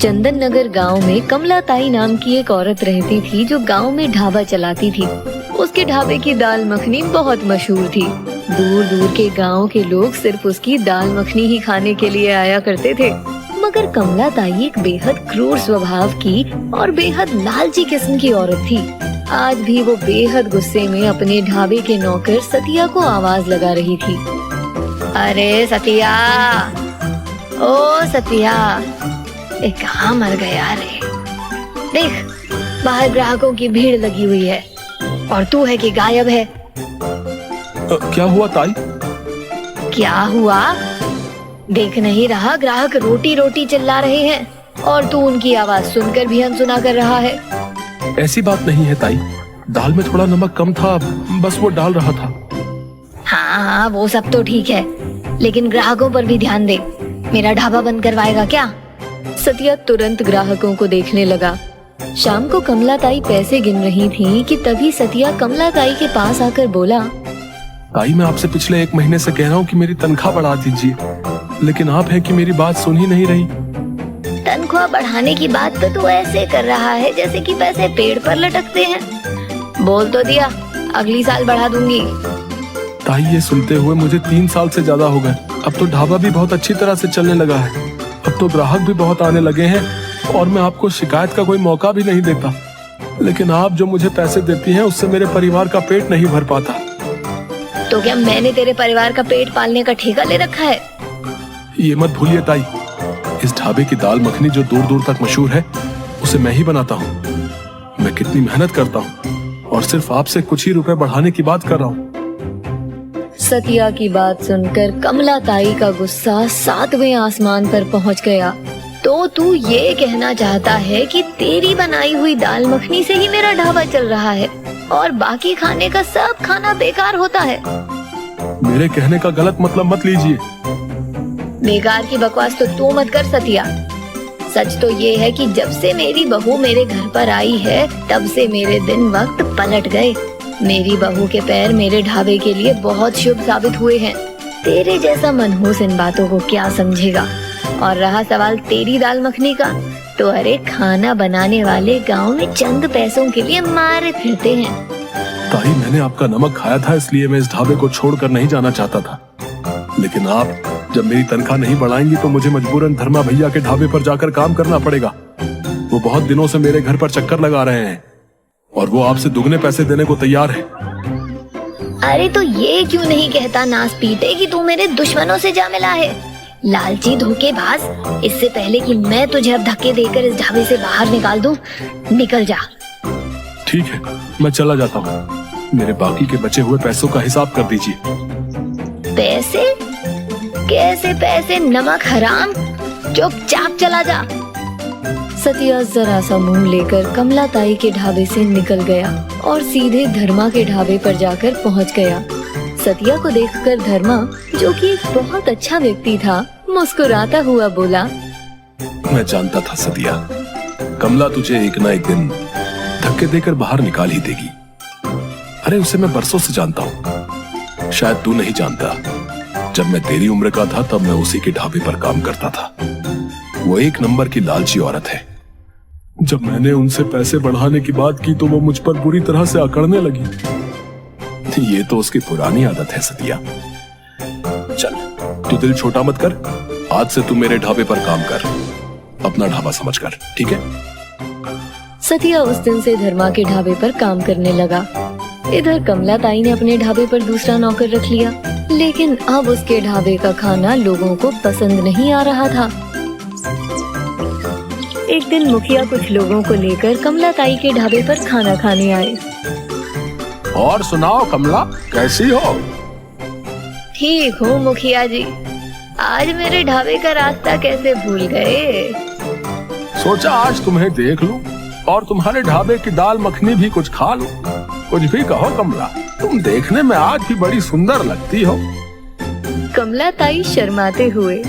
चंदन नगर गाँव में कमला ताई नाम की एक औरत रहती थी जो गाँव में ढाबा चलाती थी। उसके ढाबे की दाल मखनी बहुत मशहूर थी। दूर दूर के गाँव के लोग सिर्फ उसकी दाल मखनी ही खाने के लिए आया करते थे। मगर कमला ताई एक बेहद क्रूर स्वभाव की और बेहद लालची किस्म की औरत थी। आज भी वो बेहद गुस्से में अपने ढाबे के नौकर सतिया को आवाज लगा रही थी। अरे सतिया, ओ सतिया, कहाँ मर गया रे? देख, बाहर ग्राहकों की भीड़ लगी हुई है और तू है कि गायब है। क्या हुआ ताई? क्या हुआ? देख नहीं रहा, ग्राहक रोटी रोटी चिल्ला रहे हैं और तू उनकी आवाज सुनकर भी अनसुना कर रहा है। ऐसी बात नहीं है ताई, दाल में थोड़ा नमक कम था, बस वो डाल रहा था। हाँ, वो सब तो ठीक है, लेकिन ग्राहकों पर भी ध्यान दे। मेरा ढाबा बंद करवाएगा क्या? सतिया तुरंत ग्राहकों को देखने लगा। शाम को कमला ताई पैसे गिन रही थी कि तभी सतिया कमला ताई के पास आकर बोला, ताई मैं आपसे पिछले 1 महीने से कह रहा हूँ कि मेरी तनख्वाह बढ़ा दीजिए, लेकिन आप हैं कि मेरी बात सुन ही नहीं रही। तनख्वाह बढ़ाने की बात तो तू ऐसे कर रहा है जैसे कि पैसे पेड़ पर लटकते हैं। बोल तो दिया, अगली साल बढ़ा दूंगी। ताई ये सुनते हुए मुझे 3 साल से ज्यादा हो गए। अब तो ढाबा भी बहुत अच्छी तरह से चलने लगा है। अब तो ग्राहक भी बहुत आने लगे हैं और मैं आपको शिकायत का कोई मौका भी नहीं देता। लेकिन आप जो मुझे पैसे देती हैं उससे मेरे परिवार का पेट नहीं भर पाता। तो क्या मैंने तेरे परिवार का पेट पालने का ठेका ले रखा है? ये मत भूलिए ताई, इस ढाबे की दाल मखनी जो दूर दूर तक मशहूर है उसे मैं ही बनाता हूँ। मैं कितनी मेहनत करता हूँ और सिर्फ आपसे कुछ ही रुपए बढ़ाने की बात कर रहा हूँ। सतिया की बात सुनकर कमला ताई का गुस्सा 7वें आसमान पर पहुंच गया। तो तू ये कहना चाहता है कि तेरी बनाई हुई दाल मखनी से ही मेरा ढाबा चल रहा है और बाकी खाने का सब खाना बेकार होता है? मेरे कहने का गलत मतलब मत लीजिए। बेकार की बकवास तो तू मत कर सतिया। सच तो ये है कि जब से मेरी बहू मेरे घर पर आई है तब से मेरे दिन वक्त पलट गए। मेरी बहू के पैर मेरे ढाबे के लिए बहुत शुभ साबित हुए हैं। तेरे जैसा मनहूस इन बातों को क्या समझेगा? और रहा सवाल तेरी दाल मखनी का, तो अरे खाना बनाने वाले गांव में चंद पैसों के लिए मारे फिरते हैं। ताई मैंने आपका नमक खाया था, इसलिए मैं इस ढाबे को छोड़कर नहीं जाना चाहता था। लेकिन आप जब मेरी तनख्वाह नहीं बढ़ाएंगी तो मुझे मजबूरन धर्मा भैया के ढाबे पर जाकर काम करना पड़ेगा। वो बहुत दिनों से मेरे घर पर चक्कर लगा रहे हैं और वो आपसे दुगने पैसे देने को तैयार है। अरे तो ये क्यों नहीं कहता नास पीटे कि तू मेरे दुश्मनों से जा मिला है? लालची धोखेबाज, इससे पहले कि मैं तुझे अब धक्के देकर इस ढाबे से बाहर निकाल दूं, निकल जा। ठीक है, मैं चला जाता हूँ। मेरे बाकी के बचे हुए पैसों का हिसाब कर दीजिए। पैसे? कैसे पैसे, नमक हराम? चुपचाप चला जा। सतिया जरा सा मुंह लेकर कमला ताई के ढाबे से निकल गया और सीधे धर्मा के ढाबे पर जाकर पहुंच गया। सतिया को देखकर धर्मा, जो कि एक बहुत अच्छा व्यक्ति था, मुस्कुराता हुआ बोला, मैं जानता था सतिया, कमला तुझे एक ना एक दिन धक्के देकर बाहर निकाल ही देगी। अरे उसे मैं बरसों से जानता हूँ। शायद तू नहीं जानता, जब मैं तेरी उम्र का था तब मैं उसी के ढाबे पर काम करता था। वो 1 नंबर की लालची औरत है। जब मैंने उनसे पैसे बढ़ाने की बात की तो वो मुझ पर बुरी तरह से अकड़ने लगी। ये तो उसकी पुरानी आदत है सतिया। चल, तू दिल छोटा मत कर। आज से तू मेरे ढाबे पर काम कर, अपना ढाबा समझकर, ठीक है? सतिया उस दिन से धर्मा के ढाबे पर काम करने लगा। इधर कमला ताई ने अपने ढाबे पर दूसरा नौकर रख लिया, लेकिन अब उसके ढाबे का खाना लोगों को पसंद नहीं आ रहा था। एक दिन मुखिया कुछ लोगों को लेकर कमला ताई के ढाबे पर खाना खाने आए। और सुनाओ कमला, कैसी हो? ठीक हूँ मुखिया जी। आज मेरे ढाबे का रास्ता कैसे भूल गए? सोचा आज तुम्हें देख लूं और तुम्हारे ढाबे की दाल मखनी भी कुछ खा लूं। कुछ भी कहो कमला, तुम देखने में आज भी बड़ी सुंदर लगती हो। कमला ताई शर्माते हुए,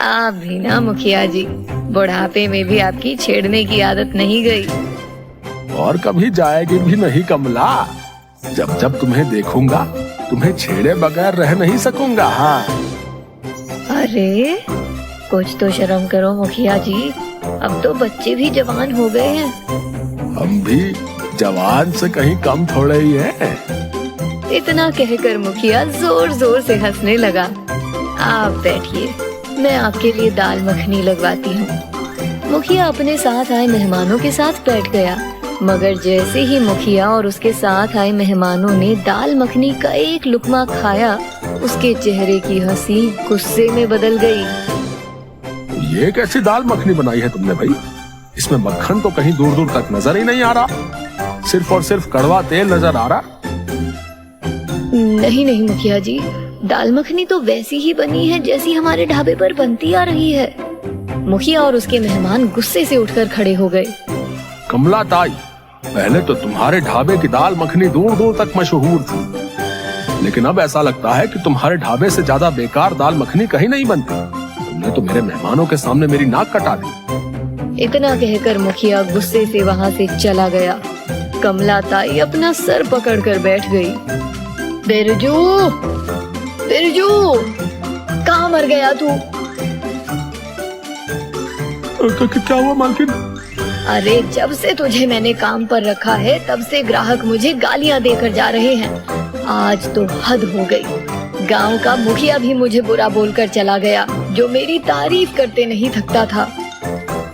आप भी ना मुखिया जी, बुढ़ापे में भी आपकी छेड़ने की आदत नहीं गई। और कभी जाएगी भी नहीं कमला। जब जब तुम्हें देखूंगा तुम्हें छेड़े बगैर रह नहीं सकूंगा। हाँ। अरे कुछ तो शर्म करो मुखिया जी, अब तो बच्चे भी जवान हो गए हैं। हम भी जवान से कहीं कम थोड़े ही हैं। इतना कहकर मुखिया जोर जोर से हंसने लगा। आप बैठिए, मैं आपके लिए दाल मखनी लगवाती हूँ। मुखिया अपने साथ आए मेहमानों के साथ बैठ गया, मगर जैसे ही मुखिया और उसके साथ आए मेहमानों ने दाल मखनी का एक लुकमा खाया, उसके चेहरे की हंसी गुस्से में बदल गई। ये कैसी दाल मखनी बनाई है तुमने भाई? इसमें मक्खन तो कहीं दूर दूर तक नजर ही नहीं आ रहा, सिर्फ और सिर्फ कड़वा तेल नजर आ रहा। नहीं नहीं मुखिया जी, दाल मखनी तो वैसी ही बनी है जैसी हमारे ढाबे पर बनती आ रही है। मुखिया और उसके मेहमान गुस्से से उठकर खड़े हो गए। कमला ताई, पहले तो तुम्हारे ढाबे की दाल मखनी दूर दूर तक मशहूर थी, लेकिन अब ऐसा लगता है कि तुम्हारे ढाबे से ज्यादा बेकार दाल मखनी कहीं नहीं बनती। तुमने तो मेरे मेहमानों के सामने मेरी नाक कटा दी। इतना कहकर मुखिया गुस्से से वहाँ से चला गया। कमला ताई अपना सर पकड़कर बैठ गई। बिरजू, बिरजू, कहाँ मर गया तू? क्या हुआ मालकिन? अरे जब से तुझे मैंने काम पर रखा है तब से ग्राहक मुझे गालियाँ देकर जा रहे हैं। आज तो हद हो गई। गांव का मुखिया भी मुझे बुरा बोलकर चला गया, जो मेरी तारीफ करते नहीं थकता था।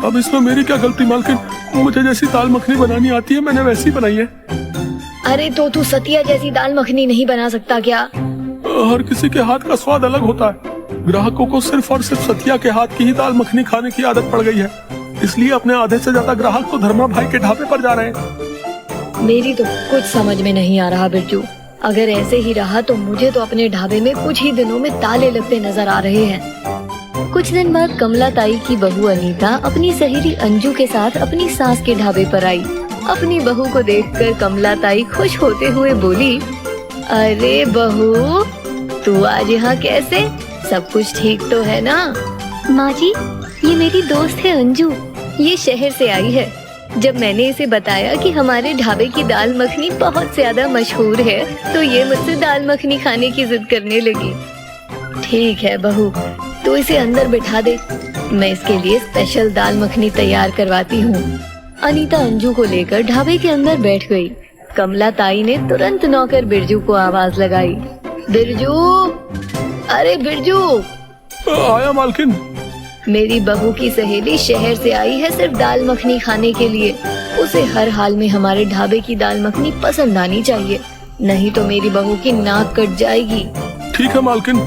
अब इसमें मेरी क्या गलती मालकिन? मुझे जैसी दाल मखनी बनानी आती है मैंने वैसी बनाई है। अरे तो तू सतिया जैसी दाल मखनी नहीं बना सकता क्या? हर किसी के हाथ का स्वाद अलग होता है। ग्राहकों को सिर्फ और सिर्फ सतिया के हाथ की ही दाल मखनी खाने की आदत पड़ गई है, इसलिए अपने आधे से ज्यादा ग्राहक तो धर्मा भाई के ढाबे पर जा रहे हैं। मेरी तो कुछ समझ में नहीं आ रहा बिरजू। अगर ऐसे ही रहा तो मुझे तो अपने ढाबे में कुछ ही दिनों में ताले लगते नजर आ रहे हैं। कुछ दिन बाद कमला ताई की बहू अनीता अपनी सहेली अंजू के साथ अपनी सास के ढाबे पर आई। अपनी बहू को देखकर कमला ताई खुश होते हुए बोली, अरे बहू, तू आज यहाँ कैसे? सब कुछ ठीक तो है ना? माँ जी, ये मेरी दोस्त है अंजू, ये शहर से आई है। जब मैंने इसे बताया कि हमारे ढाबे की दाल मखनी बहुत ज्यादा मशहूर है, तो ये मुझसे दाल मखनी खाने की जिद करने लगी। ठीक है बहू, तू इसे अंदर बिठा दे, मैं इसके लिए स्पेशल दाल मखनी तैयार करवाती हूँ। अनीता अंजू को लेकर ढाबे के अंदर बैठ गई। कमला ताई ने तुरंत नौकर बिरजू को आवाज लगाई। बिरजू, अरे बिरजू। आया मालकिन। मेरी बहू की सहेली शहर से आई है सिर्फ दाल मखनी खाने के लिए। उसे हर हाल में हमारे ढाबे की दाल मखनी पसंद आनी चाहिए, नहीं तो मेरी बहू की नाक कट जाएगी। ठीक है मालकिन।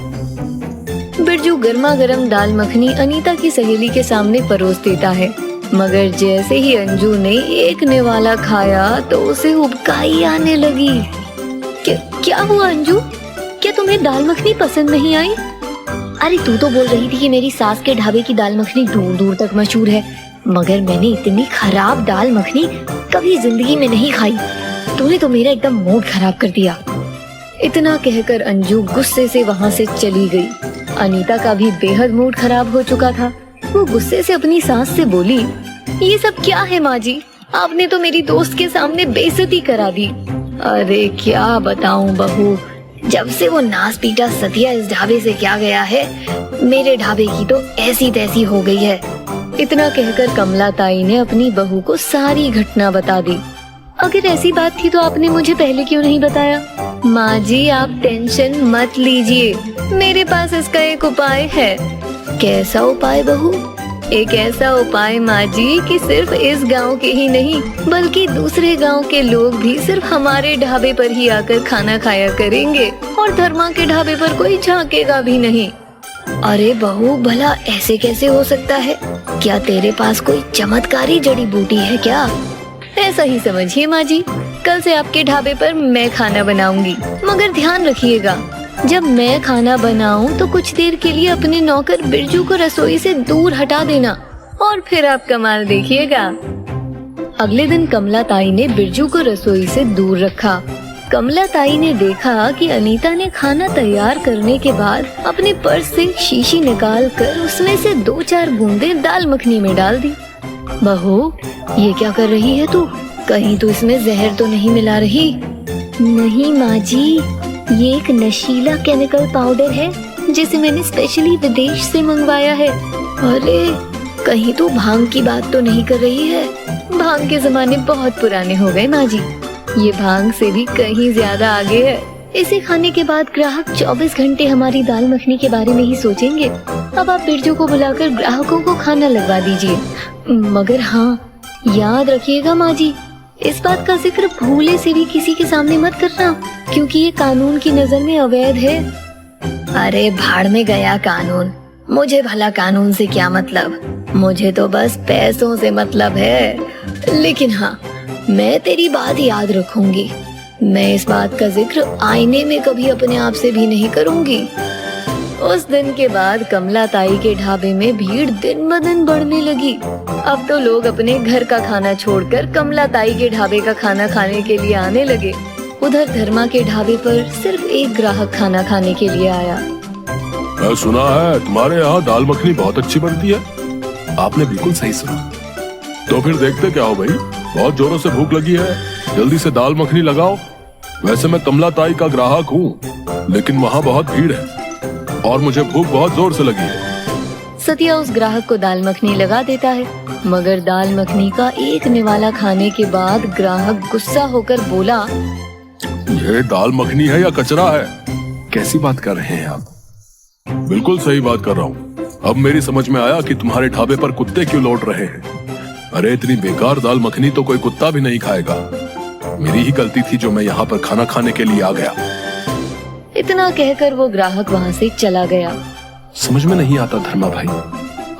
बिरजू गर्मा गर्म दाल मखनी अनीता की सहेली के सामने परोस देता है, मगर जैसे ही अंजू ने एक निवाला खाया तो उसे उबकाई आने लगी। क्या हुआ अंजू? क्या तुम्हें दाल मखनी पसंद नहीं आई? अरे तू तो बोल रही थी कि मेरी सास के ढाबे की दाल मखनी दूर दूर तक मशहूर है, मगर मैंने इतनी खराब दाल मखनी कभी जिंदगी में नहीं खाई। तूने तो मेरा एकदम मूड खराब कर दिया। इतना कहकर अंजू गुस्से से वहाँ से चली गई। अनीता का भी बेहद मूड खराब हो चुका था। वो गुस्से से अपनी सास से बोली, ये सब क्या है माँ जी? आपने तो मेरी दोस्त के सामने बेइज्जती करा दी। अरे क्या बताऊं बहू, जब से वो नास पीटा सतिया इस ढाबे से क्या गया है, मेरे ढाबे की तो ऐसी तैसी हो गई है। इतना कहकर कमला ताई ने अपनी बहू को सारी घटना बता दी। अगर ऐसी बात थी तो आपने मुझे पहले क्यों नहीं बताया? माँ जी आप टेंशन मत लीजिए, मेरे पास इसका एक उपाय है। कैसा उपाय बहू? एक ऐसा उपाय माँ जी कि सिर्फ इस गांव के ही नहीं बल्कि दूसरे गांव के लोग भी सिर्फ हमारे ढाबे पर ही आकर खाना खाया करेंगे और धर्मा के ढाबे पर कोई झांकेगा भी नहीं। अरे बहू, भला ऐसे कैसे हो सकता है? क्या तेरे पास कोई चमत्कारी जड़ी बूटी है क्या? ऐसा ही समझिए माँ जी, कल से आपके ढाबे पर मैं खाना बनाऊंगी, मगर ध्यान रखिएगा जब मैं खाना बनाऊं तो कुछ देर के लिए अपने नौकर बिरजू को रसोई से दूर हटा देना और फिर आप कमाल देखिएगा। अगले दिन कमला ताई ने बिरजू को रसोई से दूर रखा। कमला ताई ने देखा कि अनीता ने खाना तैयार करने के बाद अपने पर्स से शीशी निकाल कर उसमें से 2-4 बूंदें दाल मखनी में डाल दी। बहू, ये क्या कर रही है तू? कहीं तो इसमें जहर तो नहीं मिला रही? नहीं माँ जी, ये एक नशीला केमिकल पाउडर है जिसे मैंने स्पेशली विदेश से मंगवाया है। अरे कहीं तो भांग की बात तो नहीं कर रही है? भांग के जमाने बहुत पुराने हो गए माँ जी। ये भांग से भी कहीं ज्यादा आगे है। इसे खाने के बाद ग्राहक 24 घंटे हमारी दाल मखनी के बारे में ही सोचेंगे। अब आप बिरजू को बुलाकर ग्राहकों को खाना लगवा दीजिए। मगर हाँ, याद रखिएगा माँ जी, इस बात का जिक्र भूले से भी किसी के सामने मत करना, क्योंकि ये कानून की नजर में अवैध है। अरे भाड़ में गया कानून, मुझे भला कानून से क्या मतलब, मुझे तो बस पैसों से मतलब है। लेकिन हाँ, मैं तेरी बात याद रखूंगी। मैं इस बात का जिक्र आईने में कभी अपने आप से भी नहीं करूंगी। उस दिन के बाद कमला ताई के ढाबे में भीड़ दिन ब दिन बढ़ने लगी। अब तो लोग अपने घर का खाना छोड़कर कमला ताई के ढाबे का खाना खाने के लिए आने लगे। उधर धर्मा के ढाबे पर सिर्फ एक ग्राहक खाना खाने के लिए आया। मैं सुना है तुम्हारे यहाँ दाल मखनी बहुत अच्छी बनती है। आपने बिल्कुल सही सुना। तो फिर देखते क्या हो भाई, बहुत जोरों से भूख लगी है, जल्दी से दाल मखनी लगाओ। वैसे मैं कमला ताई का ग्राहक हूँ, लेकिन वहाँ बहुत भीड़ है और मुझे भूख बहुत जोर से लगी है। सतिया उस ग्राहक को दाल मखनी लगा देता है, मगर दाल मखनी का एक निवाला खाने के बाद ग्राहक गुस्सा होकर बोला, ये दाल मखनी है या कचरा है? कैसी बात कर रहे हैं आप? बिल्कुल सही बात कर रहा हूँ। अब मेरी समझ में आया कि तुम्हारे ढाबे पर कुत्ते क्यों लौट रहे हैं। अरे इतनी बेकार दाल मखनी तो कोई कुत्ता भी नहीं खाएगा। मेरी ही गलती थी जो मैं यहाँ पर खाना खाने के लिए आ गया। इतना कहकर वो ग्राहक वहाँ से चला गया। समझ में नहीं आता धर्मा भाई,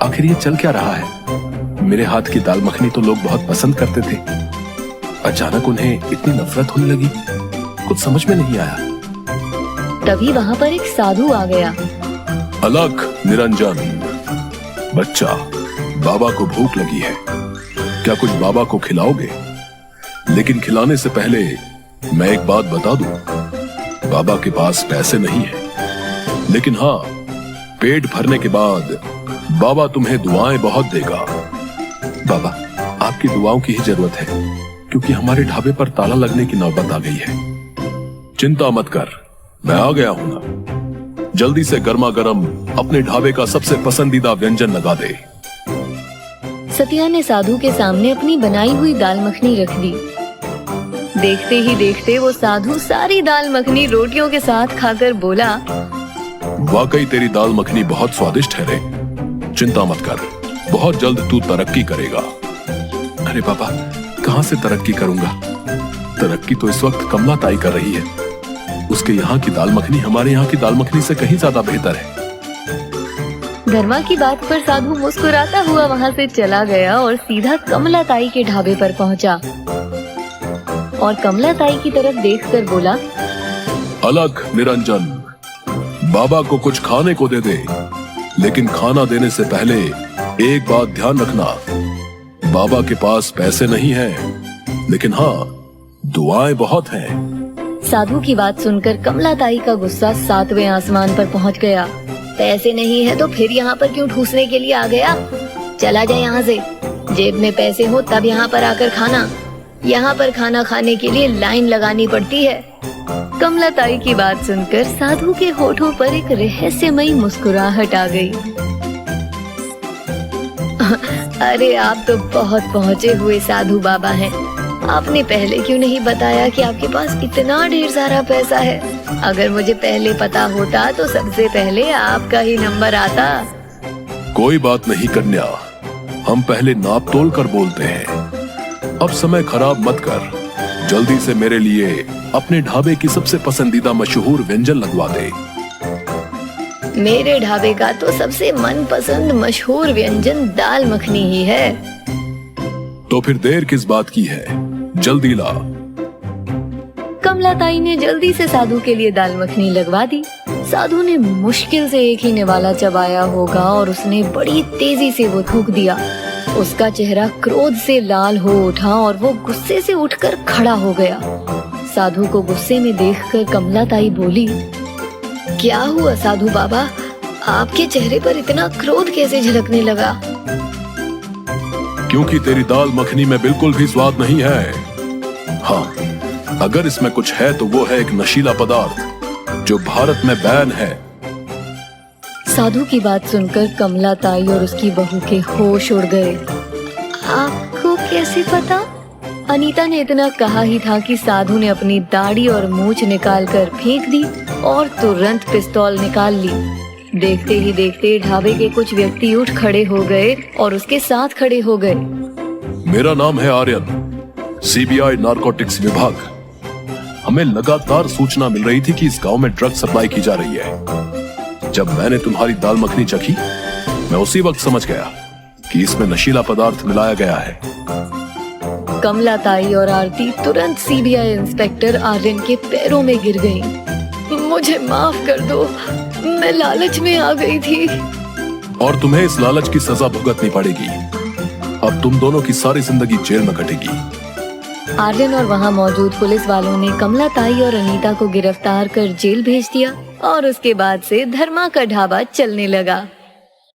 आखिर ये चल क्या रहा है? मेरे हाथ की दाल मखनी तो लोग बहुत पसंद करते थे, अचानक उन्हें इतनी नफरत होने लगी। कुछ समझ में नहीं आया। तभी वहाँ पर एक साधु आ गया। अलख निरंजन, बच्चा, बाबा को भूख लगी है, क्या कुछ बाबा को खिलाओगे? लेकिन खिलाने से पहले मैं एक बात बता दूं, बाबा के पास पैसे नहीं है, लेकिन हाँ, पेट भरने के बाद बाबा तुम्हें दुआएं बहुत देगा। बाबा, आपकी दुआओं की ही जरूरत है, क्योंकि हमारे ढाबे पर ताला लगने की नौबत आ गई है। चिंता मत कर, मैं आ गया हूं ना। जल्दी से गर्मा गर्म अपने ढाबे का सबसे पसंदीदा व्यंजन लगा दे। सतिया ने साधु के सामने अपनी बनाई हुई दाल मखनी रख दी। देखते ही देखते वो साधु सारी दाल मखनी रोटियों के साथ खाकर बोला, वाकई तेरी दाल मखनी बहुत स्वादिष्ट है रे। चिंता मत कर, बहुत जल्द तू तरक्की करेगा। अरे बाबा, कहाँ से तरक्की करूंगा? तरक्की तो इस वक्त कमला ताई कर रही है। उसके यहाँ की दाल मखनी हमारे यहाँ की दाल मखनी से कहीं ज्यादा बेहतर है। धर्मा की बात पर साधु मुस्कुराता हुआ वहाँ से चला गया और सीधा कमला ताई के ढाबे पर पहुँचा और कमला ताई की तरफ देखकर बोला, अलख निरंजन, बाबा को कुछ खाने को दे दे, लेकिन खाना देने से पहले एक बात ध्यान रखना, बाबा के पास पैसे नहीं हैं, लेकिन हाँ, दुआएं बहुत हैं। साधु की बात सुनकर कमला ताई का गुस्सा 7वें आसमान पर पहुंच गया। पैसे नहीं है तो फिर यहाँ पर क्यों ठूसने के लिए आ गया? चला जा यहाँ से। जेब में पैसे हो तब यहाँ पर आकर खाना। यहाँ पर खाना खाने के लिए लाइन लगानी पड़ती है। कमला ताई की बात सुनकर साधु के होठों पर एक रहस्यमयी मुस्कुराहट आ गई। अरे आप तो बहुत पहुँचे हुए साधु बाबा हैं। आपने पहले क्यों नहीं बताया कि आपके पास इतना ढेर सारा पैसा है? अगर मुझे पहले पता होता तो सबसे पहले आपका ही नंबर आता। कोई बात नहीं कन्या, हम पहले नाप तोल कर बोलते हैं। अब समय खराब मत कर, जल्दी से मेरे लिए अपने ढाबे की सबसे पसंदीदा मशहूर व्यंजन लगवा दे। मेरे ढाबे का तो सबसे मनपसंद मशहूर व्यंजन दाल मखनी ही है। तो फिर देर किस बात की है, जल्दी ला। कमला ताई ने जल्दी से साधु के लिए दाल मखनी लगवा दी। साधु ने मुश्किल से एक ही निवाला चबाया होगा और उसने बड़ी तेजी से वो थूक दिया। उसका चेहरा क्रोध से लाल हो उठा और वो गुस्से से उठकर खड़ा हो गया। साधु को गुस्से में देखकर कमला ताई बोली, क्या हुआ साधु बाबा, आपके चेहरे पर इतना क्रोध कैसे झलकने लगा? क्योंकि तेरी दाल मखनी में बिल्कुल भी स्वाद नहीं है। हाँ, अगर इसमें कुछ है तो वो है एक नशीला पदार्थ जो भारत में बैन है। साधु की बात सुनकर कमला ताई और उसकी बहू के होश उड़ गए। आपको कैसे पता? अनीता ने इतना कहा ही था कि साधु ने अपनी दाढ़ी और मूंछ निकाल कर फेंक दी और तुरंत पिस्तौल निकाल ली। देखते ही देखते ढाबे के कुछ व्यक्ति उठ खड़े हो गए और उसके साथ खड़े हो गए। मेरा नाम है आर्यन, सीबीआई नारकोटिक्स विभाग। हमें लगातार सूचना मिल रही थी कि इस गांव में ड्रग सप्लाई की जा रही है। जब मैंने तुम्हारी दाल मखनी चखी, मैं उसी वक्त समझ गया कि इसमें नशीला पदार्थ मिलाया गया है। कमला ताई और आरती तुरंत सीबीआई इंस्पेक्टर आर्यन के पैरों में गिर गईं। मुझे माफ कर दो, मैं लालच में आ गई थी। और तुम्हें इस लालच की सजा भुगतनी पड़ेगी। अब तुम दोनों की सारी जिंदगी जेल में कटेगी। आर्यन और वहाँ मौजूद पुलिस वालों ने कमला ताई और अनीता को गिरफ्तार कर जेल भेज दिया और उसके बाद से धर्मा का ढाबा चलने लगा।